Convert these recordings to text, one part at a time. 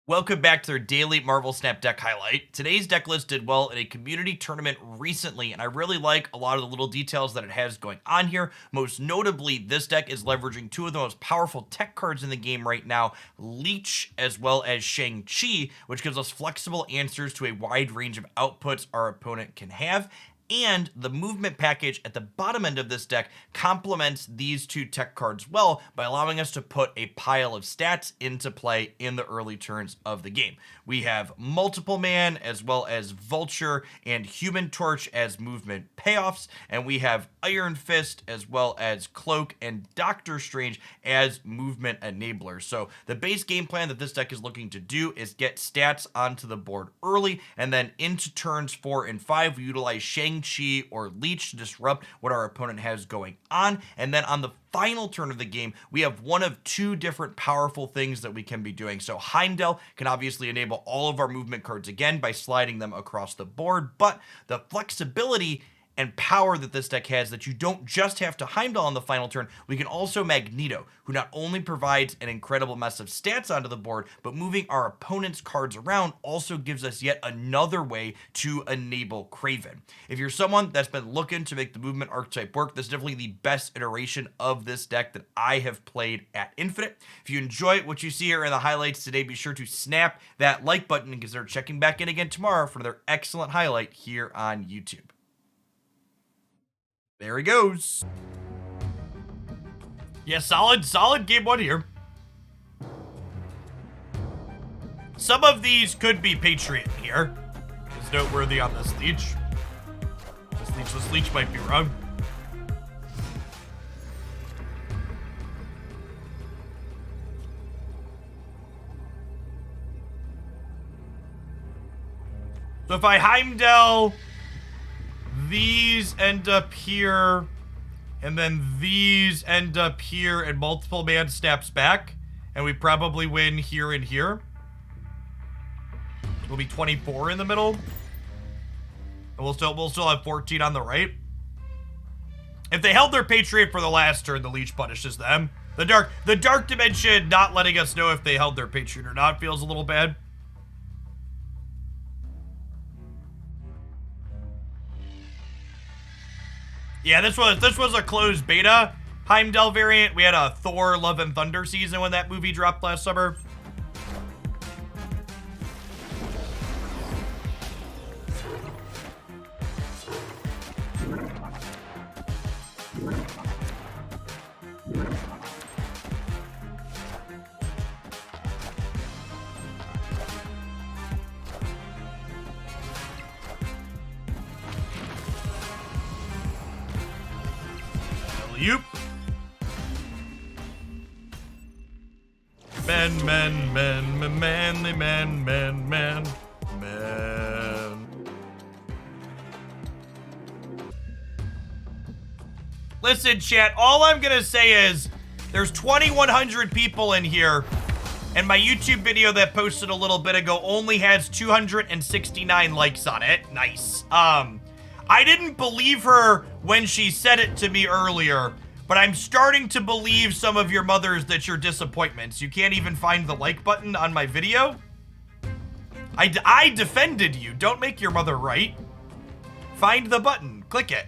Welcome back to their daily Marvel Snap deck highlight. Today's deck list did well in a community tournament recently, and I really like a lot of the little details that it has going on here. Most notably, this deck is leveraging two of the most powerful tech cards in the game right now, Leech as well as Shang-Chi, which gives us flexible answers to a wide range of outputs our opponent can have. And the movement package at the bottom end of this deck complements these two tech cards well by allowing us to put a pile of stats into play in the early turns of the game. We have Multiple Man as well as Vulture and Human Torch as movement payoffs, and we have Iron Fist as well as Cloak and Doctor Strange as movement enablers. So the base game plan that this deck is looking to do is get stats onto the board early, and then into turns 4 and 5 we utilize Shang-Chi or Leech to disrupt what our opponent has going on, and then on the final turn of the game, we have one of two different powerful things that we can be doing. So Heimdall can obviously enable all of our movement cards again by sliding them across the board, but the flexibility and power that this deck has that you don't just have to Heimdall on the final turn, we can also Magneto, who not only provides an incredible mess of stats onto the board, but moving our opponent's cards around also gives us yet another way to enable Kraven. If you're someone that's been looking to make the movement archetype work, this is definitely the best iteration of this deck that I have played at Infinite. If you enjoy what you see here in the highlights today, be sure to snap that like button and consider checking back in again tomorrow for another excellent highlight here on YouTube. There he goes. Yeah, solid game one here. Some of these could be Patriot here. It's noteworthy on this Leech. This Leech might be wrong. So if I Heimdall, these end up here, and then these end up here, and Multiple Man snaps back, and we probably win here and here. We'll be 24 in the middle, and we'll still have 14 on the right. If they held their Patriot for the last turn, the Leech punishes them. The Dark Dimension not letting us know if they held their Patriot or not feels a little bad. Yeah, this was a closed beta Heimdall variant. We had a Thor Love and Thunder season when that movie dropped last summer. Yup. Manly man. Listen, chat, all I'm gonna say is there's 2,100 people in here, and my YouTube video that posted a little bit ago only has 269 likes on it. Nice. I didn't believe her when she said it to me earlier, but I'm starting to believe some of your mothers that you're disappointments. You can't even find the like button on my video? I defended you. Don't make your mother right. Find the button. Click it.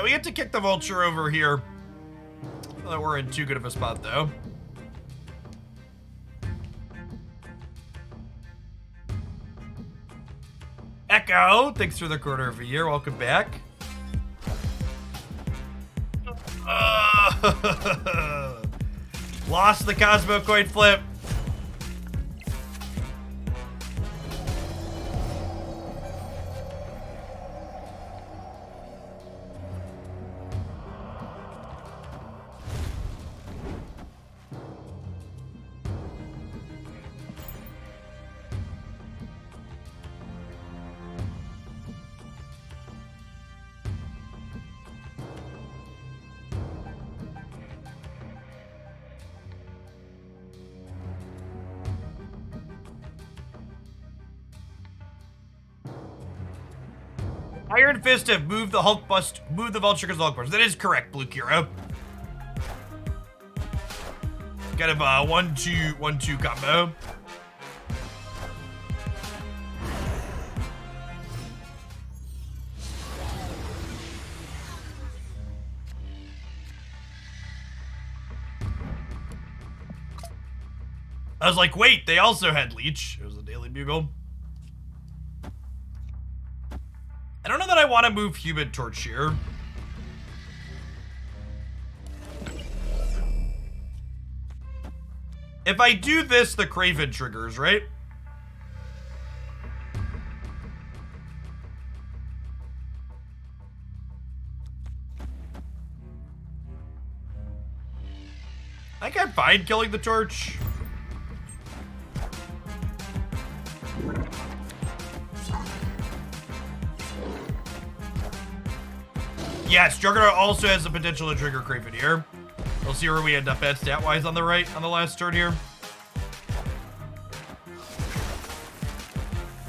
We get to kick the Vulture over here. Not that we're in too good of a spot, though. Echo, thanks for the quarter of a year. Welcome back. Lost the Cosmo coin flip. Iron Fist have moved the Hulk bust, moved the Vulture because the Hulk bust. That is correct, Blue Kira. Kind of a 1-2 combo. I was like, wait, they also had Leech. It was a Daily Bugle. I don't know that I want to move Human Torch here. If I do this, the Kraven triggers, right? I think I'm fine killing the Torch. Yes, Juggernaut also has the potential to trigger Kraven here. We'll see where we end up at stat-wise on the right on the last turn here.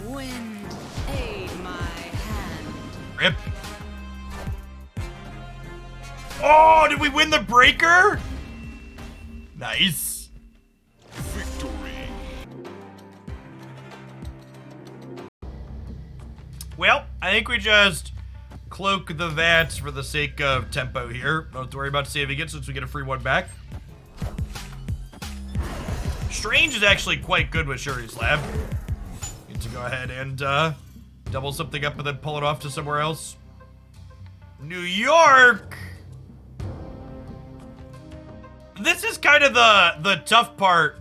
Wind, aid my hand. Rip. Oh, did we win the breaker? Nice. Victory. Well, I think we just cloak the Vats for the sake of tempo here. Don't have to worry about saving it since we get a free one back. Strange is actually quite good with Shuri's Lab. Need to go ahead and double something up and then pull it off to somewhere else. New York! This is kind of the tough part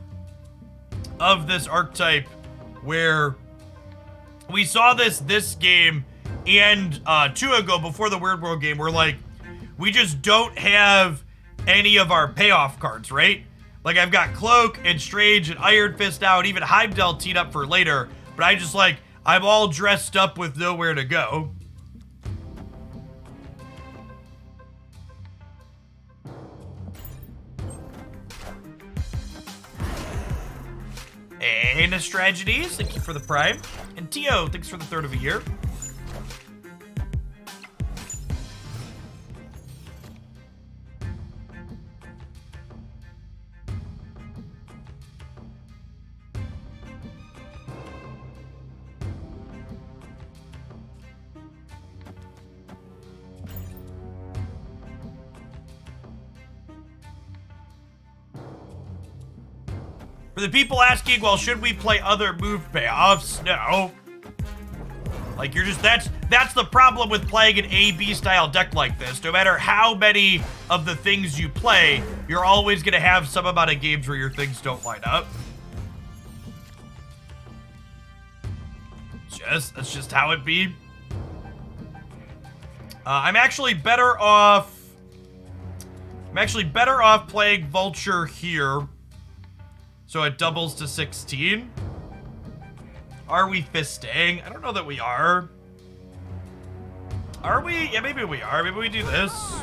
of this archetype where we saw this game and 2 ago before the Weird World game, we're like, we just don't have any of our payoff cards, right? Like, I've got Cloak and Strange and Iron Fist out, even Heimdall teed up for later, but I just like, I'm all dressed up with nowhere to go. Anus Tragedies, thank you for the Prime. And Tio, thanks for the 3rd of a year. For the people asking, well, should we play other move payoffs? No. Like, you're just, that's the problem with playing an A-B style deck like this. No matter how many of the things you play, you're always gonna have some amount of games where your things don't line up. That's just how it be. I'm actually better off playing Vulture here. So it doubles to 16. Are we fisting? I don't know that we are. Are we? Yeah, maybe we are. Maybe we do this.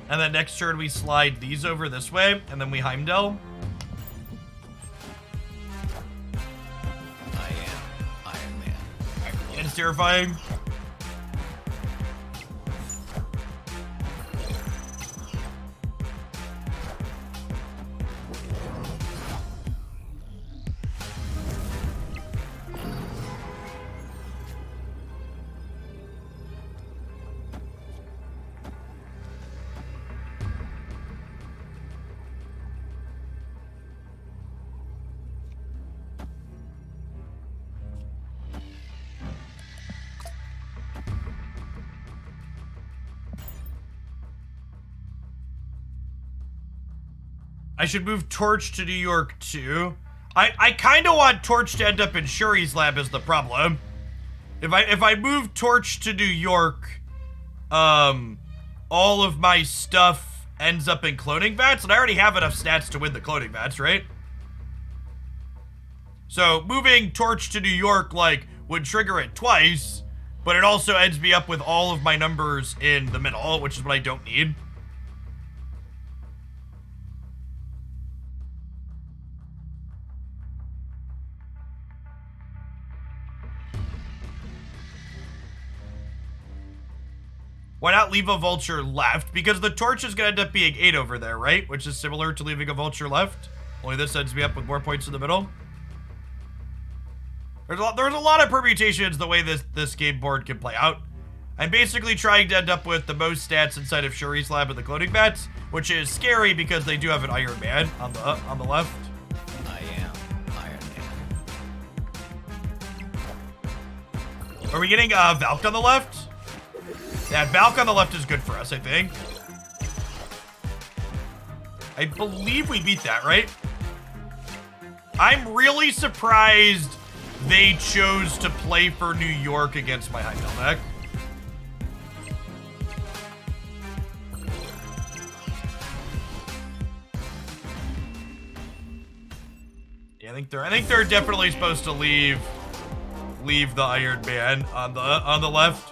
And then next turn we slide these over this way, and then we Heimdall. I am Iron Man. It's terrifying. I should move Torch to New York too. I kind of want Torch to end up in Shuri's Lab is the problem. If I move Torch to New York, all of my stuff ends up in cloning vats, and I already have enough stats to win the cloning vats, right? So moving Torch to New York like would trigger it twice, but it also ends me up with all of my numbers in the middle, which is what I don't need. Why not leave a vulture left? Because the torch is going to end up being 8 over there, right? Which is similar to leaving a vulture left. Only this ends me up with more points in the middle. There's a lot of permutations the way this game board can play out. I'm basically trying to end up with the most stats inside of Shuri's lab and the cloning bats, which is scary because they do have an Iron Man on the left. I am Iron Man. Are we getting Valk on the left? Yeah, Valk on the left is good for us, I think. I believe we beat that, right? I'm really surprised they chose to play for New York against my Heimdall deck. Yeah, I think they're definitely supposed to leave the Iron Man on the left.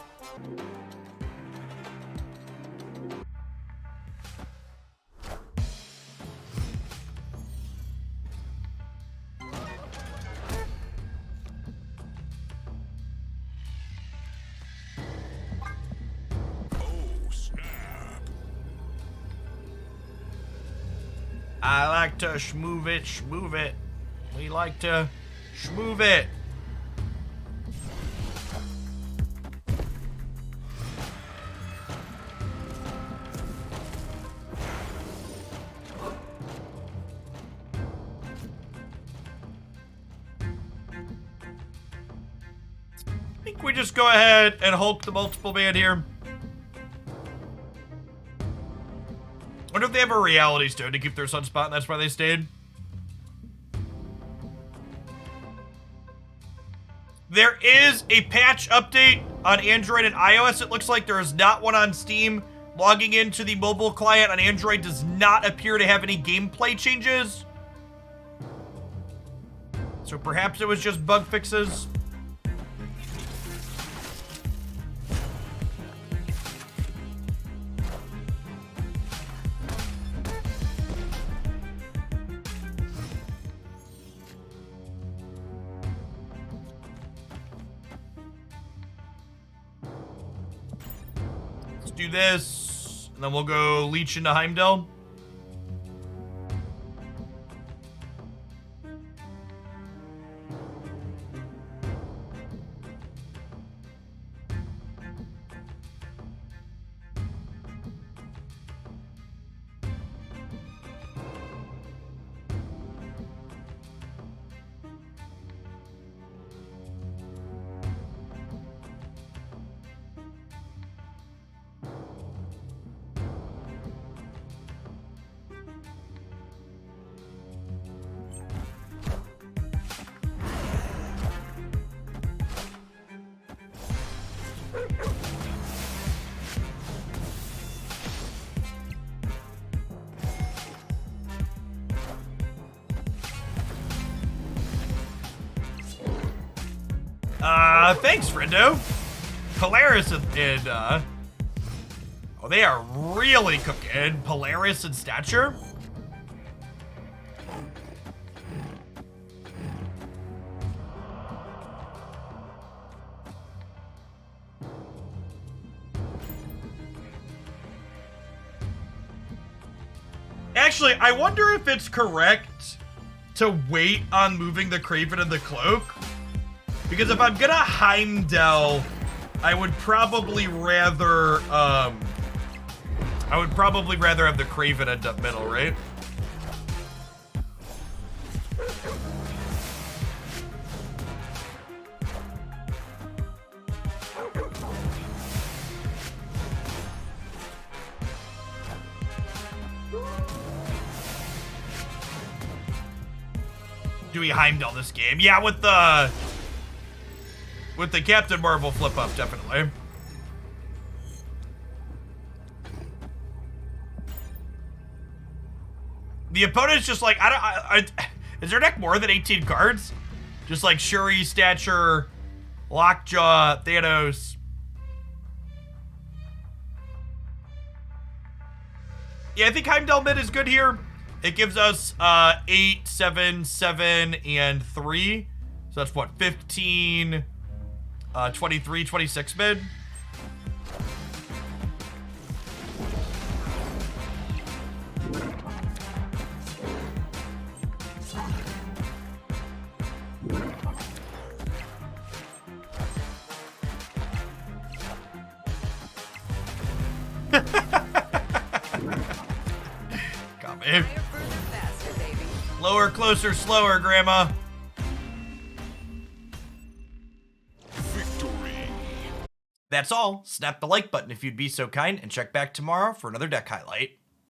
I like to shmove it. We like to shmove it. I think we just go ahead and Hulk the multiple man here. I wonder if they have a reality stone to keep their sunspot and that's why they stayed. There is a patch update on Android and iOS. It looks like there is not one on Steam. Logging into the mobile client on Android does not appear to have any gameplay changes. So perhaps it was just bug fixes. Do this, and then we'll go leech into Heimdall. Thanks, friendo. Polaris and oh, they are really cooking. Polaris and Stature. Actually, I wonder if it's correct to wait on moving the Craven and the Cloak. Because if I'm gonna Heimdall, I would probably rather have the Craven end up middle, right? Do we Heimdall this game? Yeah, with the Captain Marvel flip up, definitely. The opponent's just like, is their deck more than 18 cards? Just like Shuri, Stature, Lockjaw, Thanos. Yeah, I think Heimdall mid is good here. It gives us 8, 7, 7, and 3. So that's what, 15, 23, 26 mid. Higher, further, faster, baby. Lower, closer, slower, Grandma. That's all. Snap the like button if you'd be so kind, and check back tomorrow for another deck highlight.